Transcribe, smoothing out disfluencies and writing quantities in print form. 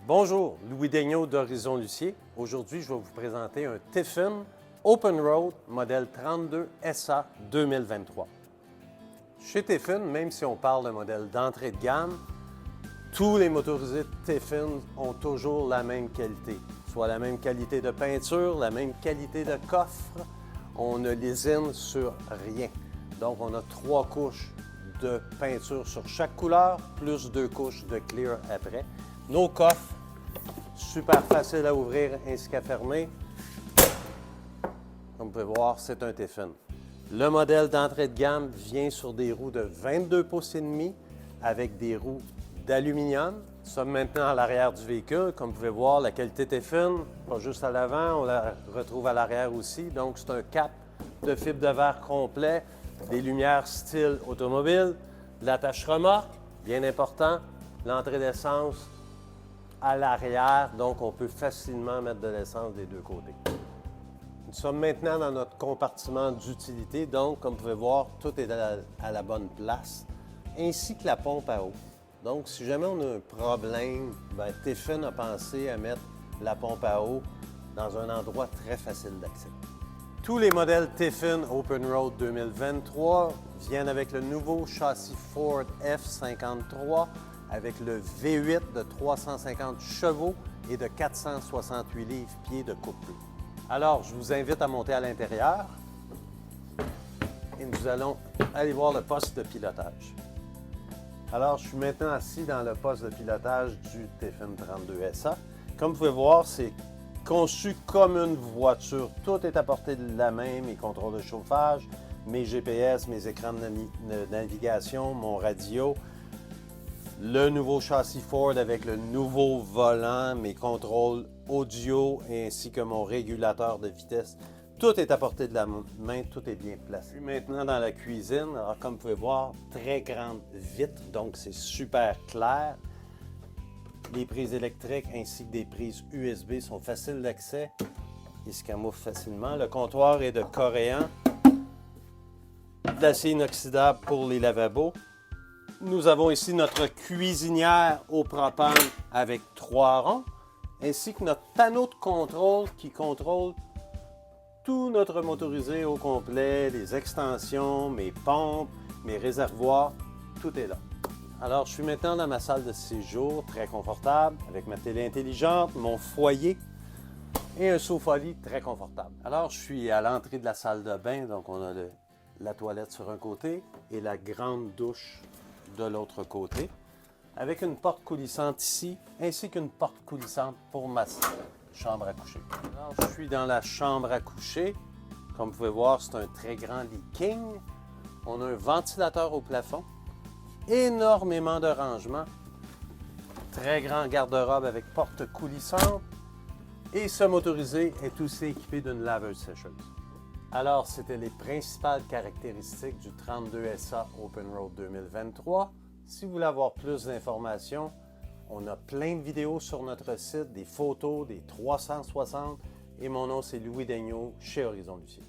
Bonjour, Louis Daigneault d'Horizon Lucier. Aujourd'hui, je vais vous présenter un Tiffin Open Road modèle 32 SA 2023. Chez Tiffin, même si on parle de modèle d'entrée de gamme, tous les motorisés Tiffin ont toujours la même qualité, soit la même qualité de peinture, la même qualité de coffre. On ne lésine sur rien. Donc, on a 3 couches de peinture sur chaque couleur, plus 2 couches de clear après. Nos coffres, super faciles à ouvrir ainsi qu'à fermer. Comme vous pouvez voir, c'est un Tiffin. Le modèle d'entrée de gamme vient sur des roues de 22 pouces et demi avec des roues d'aluminium. Nous sommes maintenant à l'arrière du véhicule. Comme vous pouvez voir, la qualité Tiffin, pas juste à l'avant, on la retrouve à l'arrière aussi. Donc, c'est un cap de fibre de verre complet, des lumières style automobile, l'attache remorque, bien important, l'entrée d'essence à l'arrière, donc on peut facilement mettre de l'essence des deux côtés. Nous sommes maintenant dans notre compartiment d'utilité, donc comme vous pouvez voir, tout est à la bonne place, ainsi que la pompe à eau. Donc si jamais on a un problème, Tiffin a pensé à mettre la pompe à eau dans un endroit très facile d'accès. Tous les modèles Tiffin Open Road 2023 viennent avec le nouveau châssis Ford F53 avec le V8 de 350 chevaux et de 468 livres-pieds de couple. Alors, je vous invite à monter à l'intérieur et nous allons aller voir le poste de pilotage. Alors, je suis maintenant assis dans le poste de pilotage du Tiffin 32 SA. Comme vous pouvez voir, c'est conçu comme une voiture. Tout est à portée de la main, mes contrôles de chauffage, mes GPS, mes écrans de navigation, mon radio. Le nouveau châssis Ford avec le nouveau volant, mes contrôles audio ainsi que mon régulateur de vitesse. Tout est à portée de la main, tout est bien placé. Je suis maintenant dans la cuisine. Alors, comme vous pouvez voir, très grande vitre, donc c'est super clair. Les prises électriques ainsi que des prises USB sont faciles d'accès. Ils se camouflent facilement. Le comptoir est de coréen. De l'acier inoxydable pour les lavabos. Nous avons ici notre cuisinière au propane avec 3 ronds, ainsi que notre panneau de contrôle qui contrôle tout notre motorisé au complet, les extensions, mes pompes, mes réservoirs, tout est là. Alors, je suis maintenant dans ma salle de séjour, très confortable, avec ma télé intelligente, mon foyer et un sofa-lit très confortable. Alors, je suis à l'entrée de la salle de bain, donc on a la toilette sur un côté et la grande douche de l'autre côté, avec une porte coulissante ici, ainsi qu'une porte coulissante pour ma chambre à coucher. Alors, je suis dans la chambre à coucher. Comme vous pouvez voir, c'est un très grand lit king. On a un ventilateur au plafond, énormément de rangements, très grand garde-robe avec porte coulissante, et ce motorisé est aussi équipé d'une laveuse sécheuse. Alors, c'était les principales caractéristiques du 32 SA Open Road 2023. Si vous voulez avoir plus d'informations, on a plein de vidéos sur notre site, des photos, des 360. Et mon nom, c'est Louis Daigneault chez Horizon Lucier.